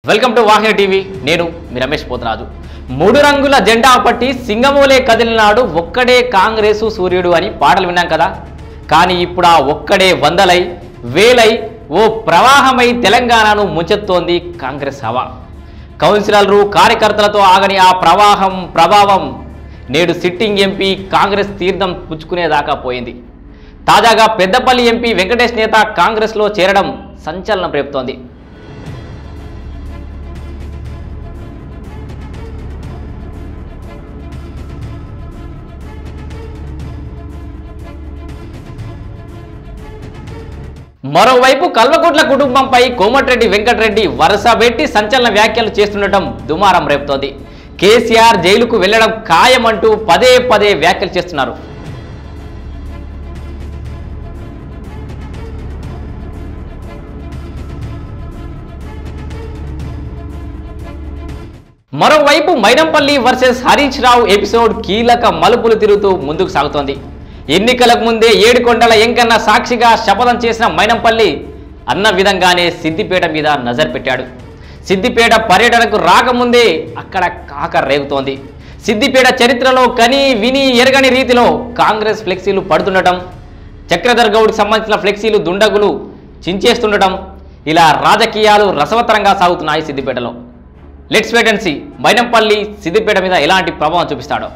Welcome to Vahini TV. నేను మీ రమేష్ పోతరాజు. మూడు రంగుల జెండా పట్టి సింగమూలే కదిలినాడు ఒక్కడే కాంగ్రెసు సూర్యుడు అని పాటలు విన్నాం కదా. కానీ ఇప్పుడు ఆ ఒక్కడే వందలై వేలై ఓ ప్రవాహమై తెలంగాణను ముంచెత్తోంది కాంగ్రెస్ హవా. కౌన్సిలర్లు కార్యకర్తలతో ఆగని ఆ ప్రభావం నేడు సిట్టింగ్ ఎంపీ కాంగ్రెస్ తీర్థం పుచ్చుకునేదాకా పోయింది. తాజాగా పెద్దపల్లి ఎంపీ వెంకటేష్ నేత కాంగ్రెస్లో చేరడం సంచలనం రేపుతోంది. మరోవైపు కల్వకుంట్ల కుటుంబంపై కోమటిరెడ్డి వెంకటరెడ్డి వరుస పెట్టి సంచలన వ్యాఖ్యలు చేస్తుండటం దుమారం రేపుతోంది. కేసీఆర్ జైలుకు వెళ్లడం ఖాయమంటూ పదే పదే వ్యాఖ్యలు చేస్తున్నారు. మరోవైపు మైనంపల్లి వర్సెస్ హరీష్ రావు ఎపిసోడ్ కీలక మలుపులు తిరుగుతూ ముందుకు సాగుతోంది. ఎన్నికలకు ముందే ఏడుకొండల ఎంకన్న సాక్షిగా శపథం చేసిన మైనంపల్లి అన్న విధంగానే సిద్దిపేట మీద నజర్ పెట్టాడు. సిద్దిపేట పర్యటనకు రాకముందే అక్కడ కాక రేగుతోంది. సిద్దిపేట చరిత్రలో కని విని ఎరగని రీతిలో కాంగ్రెస్ ఫ్లెక్సీలు పడుతుండటం, చక్రధర్ గౌడ్కి సంబంధించిన ఫ్లెక్సీలు దుండగులు చించేస్తుండటం, ఇలా రాజకీయాలు రసవత్తరంగా సాగుతున్నాయి సిద్దిపేటలో. Let's wait and see Mynampally Siddipet మీద ఎలాంటి ప్రభావం చూపిస్తాడో.